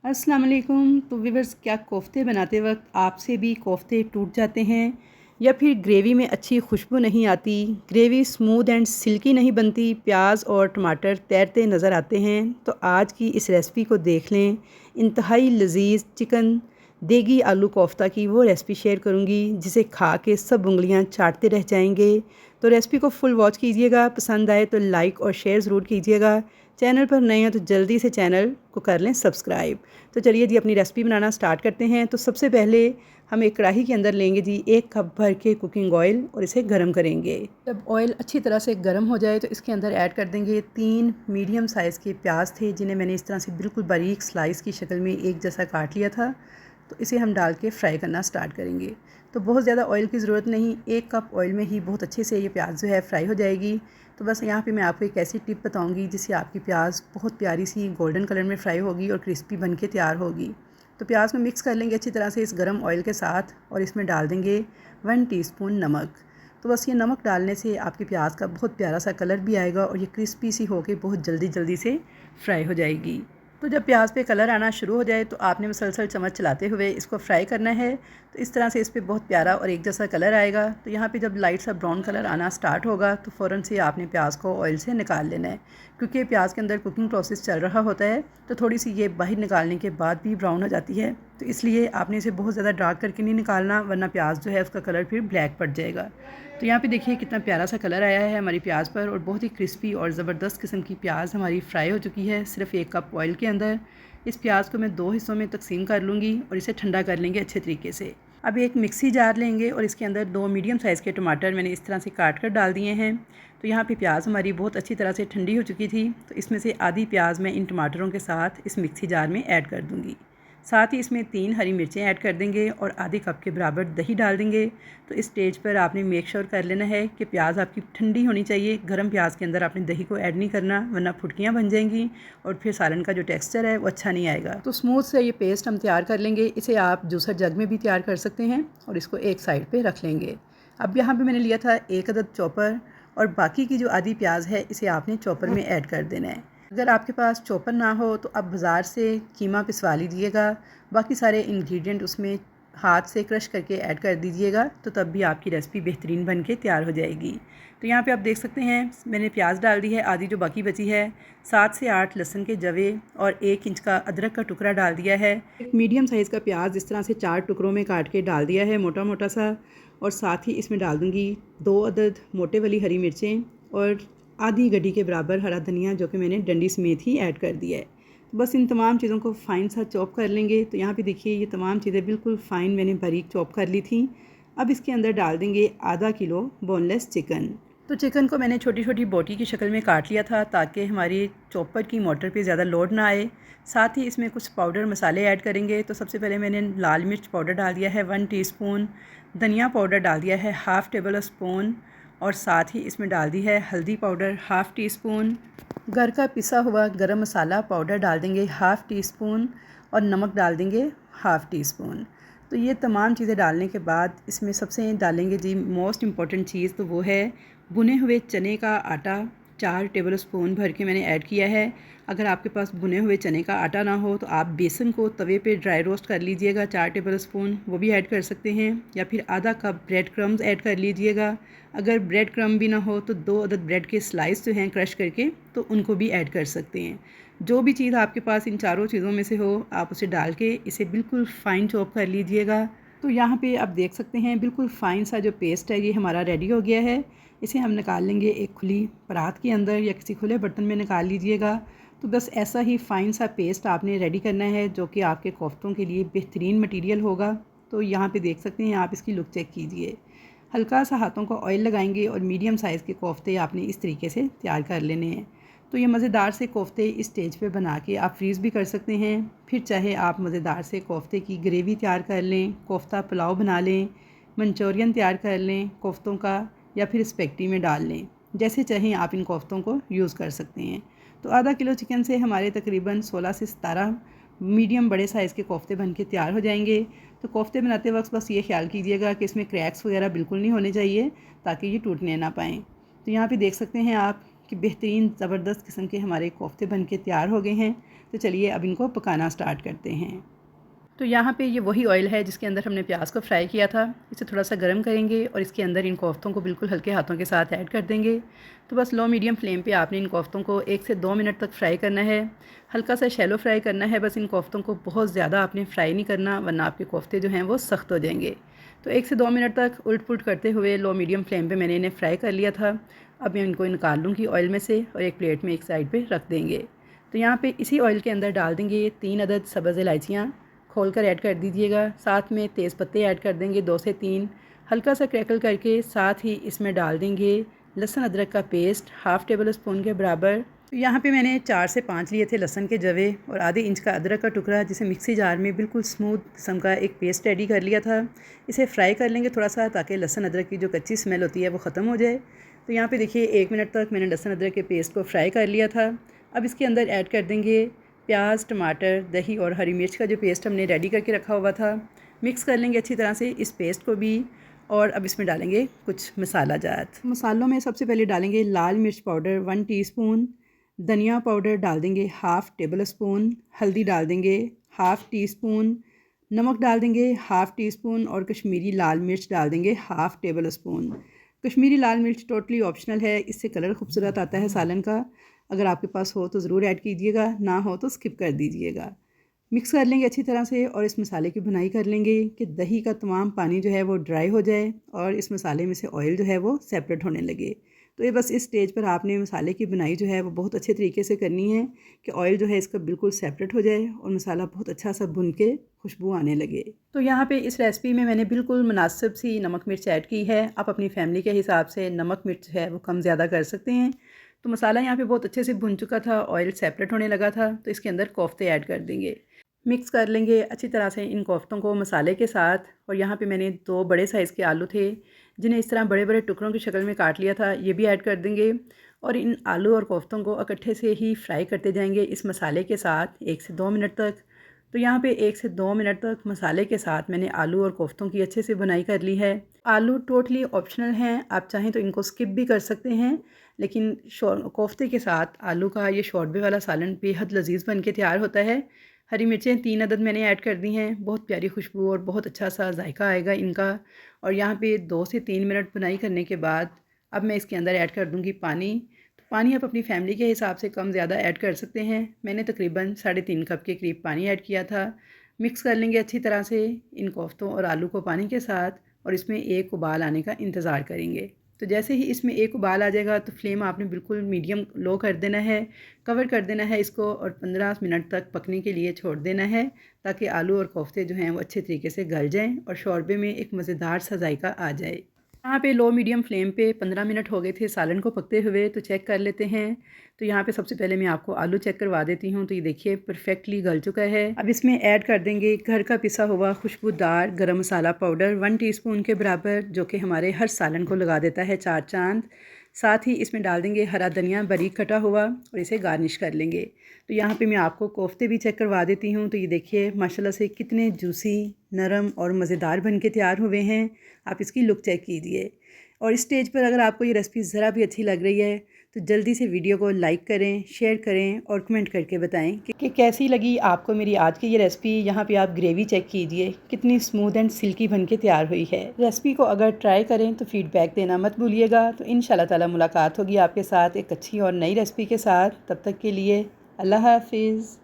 अस्सलाम वालेकुम। तो व्यूअर्स, क्या कोफ्ते बनाते वक्त आपसे भी कोफ्ते टूट जाते हैं या फिर ग्रेवी में अच्छी खुशबू नहीं आती, ग्रेवी स्मूथ एंड सिल्की नहीं बनती, प्याज और टमाटर तैरते नज़र आते हैं? तो आज की इस रेसिपी को देख लें। इंतहाई लजीज चिकन देगी आलू कोफ्ता की वो रेसिपी शेयर करूंगी जिसे खा के सब उंगलियां चाटते रह जाएंगे। तो रेसिपी को फुल वॉच कीजिएगा, पसंद आए तो लाइक और शेयर ज़रूर कीजिएगा। चैनल पर नए हैं तो जल्दी से चैनल को कर लें सब्सक्राइब। तो चलिए जी अपनी रेसिपी बनाना स्टार्ट करते हैं। तो सबसे पहले हम एक कढ़ाई के अंदर लेंगे जी 1 कप भर के कुकिंग ऑयल और इसे गर्म करेंगे। जब ऑयल अच्छी तरह से गर्म हो जाए तो इसके अंदर ऐड कर देंगे 3 मीडियम साइज़ के प्याज थे, जिन्हें मैंने इस तरह से बिल्कुल बारीक स्लाइस की शक्ल में एक जैसा काट लिया था। तो इसे हम डाल के फ्राई करना स्टार्ट करेंगे। तो बहुत ज़्यादा ऑयल की ज़रूरत नहीं, 1 कप ऑयल में ही बहुत अच्छे से ये प्याज जो है फ्राई हो जाएगी। तो बस यहाँ पे मैं आपको एक ऐसी टिप बताऊँगी जिससे आपकी प्याज बहुत प्यारी सी गोल्डन कलर में फ्राई होगी और क्रिस्पी बन के तैयार होगी। तो प्याज में मिक्स कर लेंगे अच्छी तरह से इस गर्म ऑयल के साथ और इसमें डाल देंगे 1 टीस्पून नमक। तो बस ये नमक डालने से आपकी प्याज का बहुत प्यारा सा कलर भी आएगा और ये क्रिस्पी सी होके बहुत जल्दी जल्दी से फ्राई हो जाएगी। तो जब प्याज पे कलर आना शुरू हो जाए तो आपने मुसलसल चम्मच चलाते हुए इसको फ्राई करना है। तो इस तरह से इस पर बहुत प्यारा और एक जैसा कलर आएगा। तो यहाँ पे जब लाइट सा ब्राउन कलर आना स्टार्ट होगा तो फ़ौरन से आपने प्याज को ऑयल से निकाल लेना है, क्योंकि प्याज के अंदर कुकिंग प्रोसेस चल रहा होता है। तो थोड़ी सी ये बाहर निकालने के बाद भी ब्राउन हो जाती है। तो इसलिए आपने इसे बहुत ज़्यादा डार्क करके नहीं निकालना, वरना प्याज जो है उसका कलर फिर ब्लैक पड़ जाएगा। तो यहाँ पे देखिए कितना प्यारा सा कलर आया है हमारी प्याज पर और बहुत ही क्रिस्पी और ज़बरदस्त किस्म की प्याज हमारी फ्राई हो चुकी है सिर्फ 1 कप ऑयल के अंदर। इस प्याज को मैं 2 हिस्सों में तकसीम कर लूँगी और इसे ठंडा कर लेंगे अच्छे तरीके से। अब एक मिक्सी जार लेंगे और इसके अंदर 2 मीडियम साइज़ के टमाटर मैंने इस तरह से काट कर डाल दिए हैं। तो यहाँ पे प्याज हमारी बहुत अच्छी तरह से ठंडी हो चुकी थी। तो इसमें से आधी प्याज मैं इन टमाटरों के साथ इस मिक्सी जार में ऐड कर दूँगी। साथ ही इसमें 3 हरी मिर्चें ऐड कर देंगे और आधे कप के बराबर दही डाल देंगे। तो इस स्टेज पर आपने मेक श्योर कर लेना है कि प्याज आपकी ठंडी होनी चाहिए। गर्म प्याज के अंदर आपने दही को ऐड नहीं करना, वरना फुटकियाँ बन जाएंगी और फिर सालन का जो टेक्सचर है वो अच्छा नहीं आएगा। तो स्मूथ से ये पेस्ट हम तैयार कर लेंगे। इसे आप जूसर जग में भी तैयार कर सकते हैं और इसको एक साइड पर रख लेंगे। अब यहाँ पर मैंने लिया था 1 अदद चॉपर और बाकी की जो आधी प्याज है इसे आपने चॉपर में ऐड कर देना है। अगर आपके पास चॉपर ना हो तो आप बाज़ार से कीमा पिसवा लीजिएगा। बाकी सारे इंग्रेडिएंट उसमें हाथ से क्रश करके ऐड कर दीजिएगा, तो तब भी आपकी रेसिपी बेहतरीन बन के तैयार हो जाएगी। तो यहाँ पे आप देख सकते हैं मैंने प्याज डाल दी है, आधी जो बाकी बची है। 7 से 8 लहसुन के जवे और 1 इंच का अदरक का टुकड़ा डाल दिया है। एक मीडियम साइज़ का प्याज इस तरह से 4 टुकड़ों में काट के डाल दिया है मोटा मोटा सा। और साथ ही इसमें डाल दूँगी 2 अदद मोटे वाली हरी मिर्चें और आधी गड्डी के बराबर हरा धनिया, जो कि मैंने डंडी समेत ही ऐड कर दिया है। तो बस इन तमाम चीज़ों को फ़ाइन सा चॉप कर लेंगे। तो यहाँ पे देखिए ये तमाम चीज़ें बिल्कुल फ़ाइन मैंने बारीक चॉप कर ली थी। अब इसके अंदर डाल देंगे आधा किलो बोनलेस चिकन। तो चिकन को मैंने छोटी छोटी बोटी की शक्ल में काट लिया था ताकि हमारी चॉपर की मोटर पे ज़्यादा लोड ना आए। साथ ही इसमें कुछ पाउडर मसाले ऐड करेंगे। तो सबसे पहले मैंने लाल मिर्च पाउडर डाल दिया है 1 टीस्पून, धनिया पाउडर डाल दिया है हाफ़ टेबल स्पून और साथ ही इसमें डाल दी है हल्दी पाउडर हाफ़ टी स्पून। घर का पिसा हुआ गरम मसाला पाउडर डाल देंगे हाफ़ टी स्पून और नमक डाल देंगे हाफ़ टी स्पून। तो ये तमाम चीज़ें डालने के बाद इसमें सबसे डालेंगे जी मोस्ट इम्पॉर्टेंट चीज़, तो वो है भुने हुए चने का आटा। 4 टेबल स्पून भर के मैंने ऐड किया है। अगर आपके पास भुने हुए चने का आटा ना हो तो आप बेसन को तवे पे ड्राई रोस्ट कर लीजिएगा, 4 टेबल स्पून वो भी ऐड कर सकते हैं। या फिर आधा कप ब्रेड क्रम्स ऐड कर लीजिएगा। अगर ब्रेड क्रम्ब भी ना हो तो 2 अदद ब्रेड के स्लाइस जो हैं क्रश करके, तो उनको भी ऐड कर सकते हैं। जो भी चीज़ आपके पास इन चारों चीज़ों में से हो आप उसे डाल के इसे बिल्कुल फ़ाइन चॉप कर लीजिएगा। तो यहाँ पे आप देख सकते हैं बिल्कुल फ़ाइन सा जो पेस्ट है ये हमारा रेडी हो गया है। इसे हम निकाल लेंगे एक खुली परात के अंदर या किसी खुले बर्तन में निकाल लीजिएगा। तो बस ऐसा ही फ़ाइन सा पेस्ट आपने रेडी करना है जो कि आपके कोफ्तों के लिए बेहतरीन मटीरियल होगा। तो यहाँ पे देख सकते हैं आप इसकी लुक चेक कीजिए। हल्का सा हाथों को ऑयल लगाएंगे और मीडियम साइज़ के कोफ्ते आपने इस तरीके से तैयार कर लेने हैं। तो ये मज़ेदार से कोफ्ते इस स्टेज पे बना के आप फ्रीज़ भी कर सकते हैं। फिर चाहे आप मज़ेदार से कोफ्ते की ग्रेवी तैयार कर लें, कोफ्ता पुलाव बना लें, मंचूरियन तैयार कर लें कोफ्तों का, या फिर स्पेगेटी में डाल लें। जैसे चाहें आप इन कोफ्तों को यूज़ कर सकते हैं। तो आधा किलो चिकन से हमारे तकरीबन 16 से 17 मीडियम बड़े साइज़ के कोफ्ते बन के तैयार हो जाएंगे। तो कोफ्ते बनाते वक्त बस ये ख्याल कीजिएगा कि इसमें क्रैक्स वगैरह बिल्कुल नहीं होने चाहिए ताकि ये टूटने ना पाएँ। तो यहाँ पे देख सकते हैं आप कि बेहतरीन ज़बरदस्त किस्म के हमारे कोफ्ते बन के तैयार हो गए हैं। तो चलिए अब इनको पकाना स्टार्ट करते हैं। तो यहाँ पे ये वही ऑयल है जिसके अंदर हमने प्याज को फ्राई किया था। इसे थोड़ा सा गर्म करेंगे और इसके अंदर इन कोफ्तों को बिल्कुल हल्के हाथों के साथ ऐड कर देंगे। तो बस लो मीडियम फ्लेम पे आपने इन कोफ्तों को 1 से 2 मिनट तक फ्राई करना है। हल्का सा शैलो फ्राई करना है बस। इन कोफ्तों को बहुत ज़्यादा आपने फ्राई नहीं करना, वरना आपके कोफ्ते जो हैं वो सख्त हो जाएंगे। तो 1 से 2 मिनट तक उलट पुलट करते हुए लो मीडियम फ्लेम पर मैंने इन्हें फ्राई कर लिया था। अब मैं इनको निकाल लूँगी ऑयल में से और एक प्लेट में एक साइड पर रख देंगे। तो यहाँ पर इसी ऑयल के अंदर डाल देंगे 3 अदद सब्ज़ इलायचियाँ, खोलकर ऐड कर दीजिएगा। साथ में तेज़ पत्ते ऐड कर देंगे 2 से 3, हल्का सा क्रैकल करके। साथ ही इसमें डाल देंगे लहसुन अदरक का पेस्ट हाफ़ टेबल स्पून के बराबर। यहाँ पे मैंने 4 से 5 लिए थे लहसुन के जवे और आधे इंच का अदरक का टुकड़ा, जिसे मिक्सी जार में बिल्कुल स्मूथ किस्म का एक पेस्ट रेडी कर लिया था। इसे फ्राई कर लेंगे थोड़ा सा, ताकि लहसुन अदरक की जो कच्ची स्मेल होती है वो ख़त्म हो जाए। तो यहाँ पे देखिए 1 मिनट तक मैंने लहसुन अदरक के पेस्ट को फ्राई कर लिया था। अब इसके अंदर ऐड कर देंगे प्याज, टमाटर, दही और हरी मिर्च का जो पेस्ट हमने रेडी करके रखा हुआ था। मिक्स कर लेंगे अच्छी तरह से इस पेस्ट को भी। और अब इसमें डालेंगे कुछ मसाला जात। मसालों में सबसे पहले डालेंगे लाल मिर्च पाउडर 1 टीस्पून, धनिया पाउडर डाल देंगे हाफ़ टेबल स्पून, हल्दी डाल देंगे हाफ़ टी स्पून, नमक डाल देंगे हाफ़ टी स्पून और कश्मीरी लाल मिर्च डाल देंगे हाफ़ टेबल स्पून। कश्मीरी लाल मिर्च टोटली ऑप्शनल है, इससे कलर खूबसूरत आता है सालन का। अगर आपके पास हो तो ज़रूर ऐड कीजिएगा, ना हो तो स्किप कर दीजिएगा। मिक्स कर लेंगे अच्छी तरह से और इस मसाले की भुनाई कर लेंगे कि दही का तमाम पानी जो है वो ड्राई हो जाए और इस मसाले में से ऑयल जो है वो सेपरेट होने लगे। तो ये बस इस स्टेज पर आपने मसाले की भुनाई जो है वो बहुत अच्छे तरीके से करनी है कि ऑयल जो है इसका बिल्कुल सेपरेट हो जाए और मसाला बहुत अच्छा सा भुन के खुशबू आने लगे। तो यहाँ पे इस रेसिपी में मैंने बिल्कुल मुनासिब सी नमक मिर्च ऐड की है। आप अपनी फैमिली के हिसाब से नमक मिर्च है वो कम ज़्यादा कर सकते हैं। तो मसाला यहाँ पे बहुत अच्छे से भुन चुका था, ऑयल सेपरेट होने लगा था। तो इसके अंदर कोफ्ते ऐड कर देंगे, मिक्स कर लेंगे अच्छी तरह से इन कोफ्तों को मसाले के साथ। और यहाँ पे मैंने 2 बड़े साइज़ के आलू थे, जिन्हें इस तरह बड़े बड़े टुकड़ों की शक्ल में काट लिया था, ये भी ऐड कर देंगे। और इन आलू और कोफ्तों को इकट्ठे से ही फ्राई करते जाएंगे इस मसाले के साथ 1 से 2 मिनट तक। तो यहाँ पे 1 से 2 मिनट तक मसाले के साथ मैंने आलू और कोफ्तों की अच्छे से बुनाई कर ली है। आलू टोटली ऑप्शनल हैं, आप चाहें तो इनको स्किप भी कर सकते हैं, लेकिन कोफ्ते के साथ आलू का ये शोरबे वाला सालन बेहद लजीज बन के तैयार होता है। हरी मिर्चें 3 अदद मैंने ऐड कर दी हैं, बहुत प्यारी खुशबू और बहुत अच्छा सा जायका आएगा इनका। और यहाँ पे 2 से 3 मिनट बुनाई करने के बाद अब मैं इसके अंदर ऐड कर दूँगी पानी। तो पानी आप अपनी फैमिली के हिसाब से कम ज़्यादा ऐड कर सकते हैं। मैंने तकरीबन 3.5 कप के करीब पानी ऐड किया था। मिक्स कर लेंगे अच्छी तरह से इन कोफ्तों और आलू को पानी के साथ और इसमें एक उबाल आने का इंतज़ार करेंगे। तो जैसे ही इसमें एक उबाल आ जाएगा तो फ्लेम आपने बिल्कुल मीडियम लो कर देना है, कवर कर देना है इसको और 15 मिनट तक पकने के लिए छोड़ देना है, ताकि आलू और कोफ्ते जो हैं वो अच्छे तरीके से गल जाएं और शोरबे में एक मज़ेदार सा जायका आ जाए। यहाँ पे लो मीडियम फ्लेम पे 15 मिनट हो गए थे सालन को पकते हुए। तो चेक कर लेते हैं। तो यहाँ पे सबसे पहले मैं आपको आलू चेक करवा देती हूँ। तो ये देखिए परफेक्टली गल चुका है। अब इसमें ऐड कर देंगे घर का पिसा हुआ खुशबूदार गरम मसाला पाउडर 1 टीस्पून के बराबर, जो कि हमारे हर सालन को लगा देता है 4 चांद। साथ ही इसमें डाल देंगे हरा धनिया बारीक कटा हुआ और इसे गार्निश कर लेंगे। तो यहाँ पे मैं आपको कोफ्ते भी चेक करवा देती हूँ। तो ये देखिए माशाल्लाह से कितने जूसी, नरम और मज़ेदार बन के तैयार हुए हैं। आप इसकी लुक चेक कीजिए। और इस स्टेज पर अगर आपको ये रेसिपी ज़रा भी अच्छी लग रही है तो जल्दी से वीडियो को लाइक करें, शेयर करें और कमेंट करके बताएं कि कैसी लगी आपको मेरी आज की ये रेसिपी। यहाँ पे आप ग्रेवी चेक कीजिए, कितनी स्मूथ एंड सिल्की बन के तैयार हुई है। रेसिपी को अगर ट्राई करें तो फीडबैक देना मत भूलिएगा। तो इंशाल्लाह ताला मुलाकात होगी आपके साथ एक अच्छी और नई रेसिपी के साथ। तब तक के लिए अल्लाह हाफिज़।